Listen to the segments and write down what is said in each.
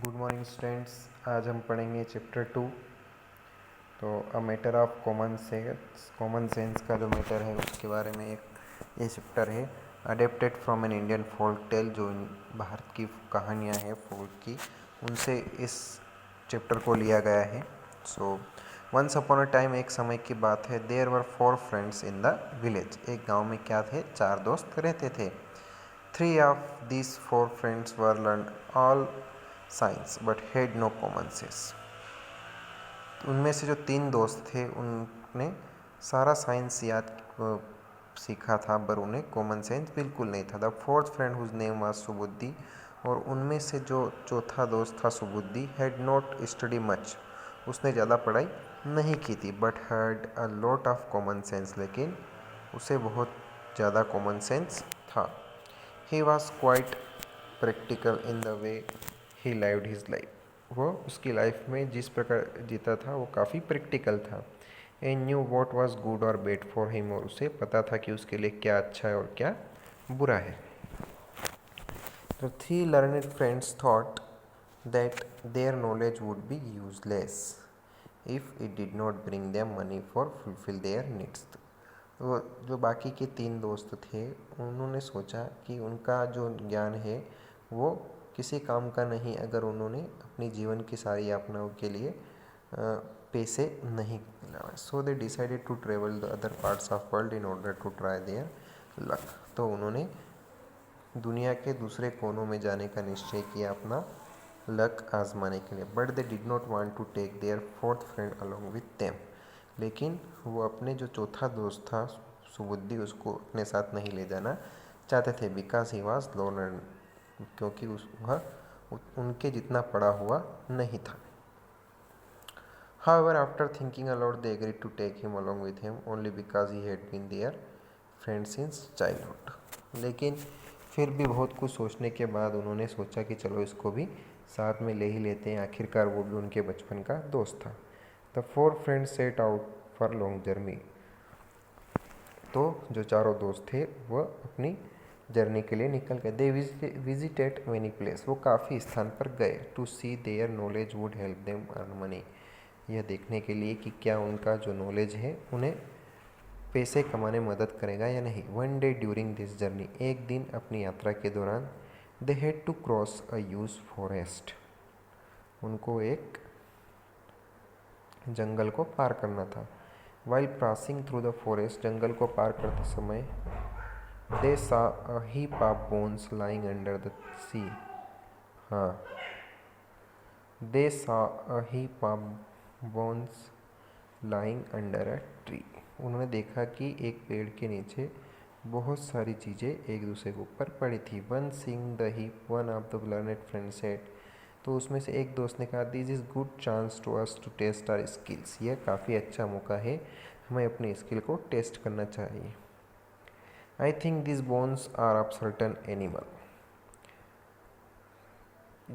Good morning students. आज हम पढ़ेंगे चैप्टर 2। तो a matter of common sense का जो मैटर है उसके बारे में एक ये चैप्टर है। Adapted from an Indian folk tale, जो भारत की कहानियाँ हैं फोल्क की, उनसे इस चैप्टर को लिया गया है। So once upon a time, एक समय की बात है, there were 4 friends in the village. एक गांव में क्या थे, 4 दोस्त रहते थे। 3 of these 4 friends were learned all science but had no common sense. उनमें से जो 3 दोस्त थे उनने सारा साइंस सीखा था, पर उन्हें कॉमन सेंस बिल्कुल नहीं था। The fourth friend whose name was Subuddhi, और उनमें से जो चौथा दोस्त था Subuddhi, had not study much, उसने ज़्यादा पढ़ाई नहीं की थी, but had a lot of common sense, लेकिन उसे बहुत ज़्यादा कॉमन सेंस था। He was quite practical in the way he lived his life. वो उसकी लाइफ में जिस प्रकार जीता था वो काफ़ी प्रैक्टिकल था। And knew what was good or bad for him, और उसे पता था कि उसके लिए क्या अच्छा है और क्या बुरा है। The 3 learned friends thought that their knowledge would be useless if it did not bring them money for fulfill their needs. वो जो बाकी के 3 दोस्त थे उन्होंने सोचा कि उनका जो ज्ञान है वो किसी काम का नहीं अगर उन्होंने अपनी जीवन की सारी यातनाओं के लिए पैसे नहीं कमाए। So they decided to travel the other parts of world in order to try their luck. तो उन्होंने दुनिया के दूसरे कोनों में जाने का निश्चय किया अपना लक आजमाने के लिए। But they did not want to take their fourth friend along with them, लेकिन वो अपने जो चौथा दोस्त था सुबुद्धि, उसको अपने साथ नहीं ले जाना चाहते थे। बिकॉज ही वॉज लोनर, क्योंकि वह उनके जितना पड़ा हुआ नहीं था। However, after thinking aloud, they agreed to take him along with him only because he had been their friend since childhood. लेकिन फिर भी बहुत कुछ सोचने के बाद उन्होंने सोचा कि चलो इसको भी साथ में ले ही लेते हैं, आखिरकार वो भी उनके बचपन का दोस्त था। The 4 friends set out for long journey. तो जो चारों दोस्त थे वह अपनी जर्नी के लिए निकल गए। दे विजिटेड मेनी प्लेस, वो काफ़ी स्थान पर गए। To see their knowledge would help them earn money, यह देखने के लिए कि क्या उनका जो नॉलेज है उन्हें पैसे कमाने में मदद करेगा या नहीं। One day during this journey, एक दिन अपनी यात्रा के दौरान, they had to cross a huge forest, उनको एक जंगल को पार करना था। While passing through the forest, जंगल को पार करते समय, they saw a heap of bones lying under the sea. हाँ, they saw a heap of bones lying under a tree, उन्होंने देखा कि एक पेड़ के नीचे बहुत सारी चीज़ें एक दूसरे के ऊपर पड़ी थी। One seeing the heap, one of the learned friend said, तो उसमें से एक दोस्त ने कहा, this is good chance to us to test our skills, यह काफ़ी अच्छा मौका है, हमें अपनी स्किल को टेस्ट करना चाहिए। I think this bones are of certain animal,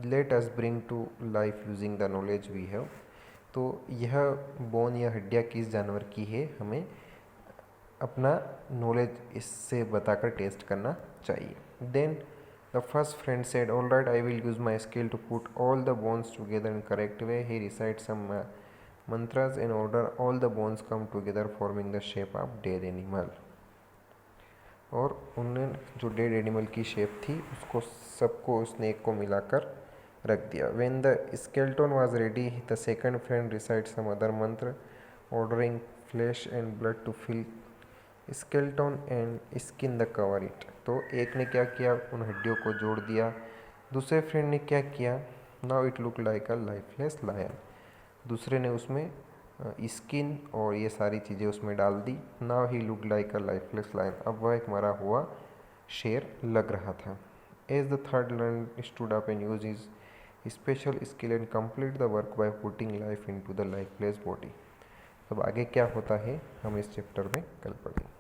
let us bring to life using the knowledge we have. तो यह बोन या हड्डियाँ किस जानवर की है, हमें अपना नॉलेज इससे बताकर टेस्ट करना चाहिए। Then the first friend said, all right, I will use my skill to put all the bones together in correct way. He recite some mantras in order all the bones come together forming the shape of dead animal। और उन्होंने जो dead animal की shape थी उसको सबको उसने एक को मिलाकर रख दिया। When the skeleton was ready, the second friend recited some other mantra ordering flesh and blood to fill skeleton and skin the cover it। तो एक ने क्या किया, उन हड्डियों को जोड़ दिया। दूसरे फ्रेंड ने क्या किया, now it looked like a lifeless lion, दूसरे ने उसमें स्किन और ये सारी चीज़ें उसमें डाल दी। Now he look like a lifeless lion, अब वह एक मरा हुआ शेर लग रहा था। As the third learn stood up and use is special skill and complete the work by putting life into the lifeless body. अब आगे क्या होता है हम इस चैप्टर में कल पढ़ेंगे।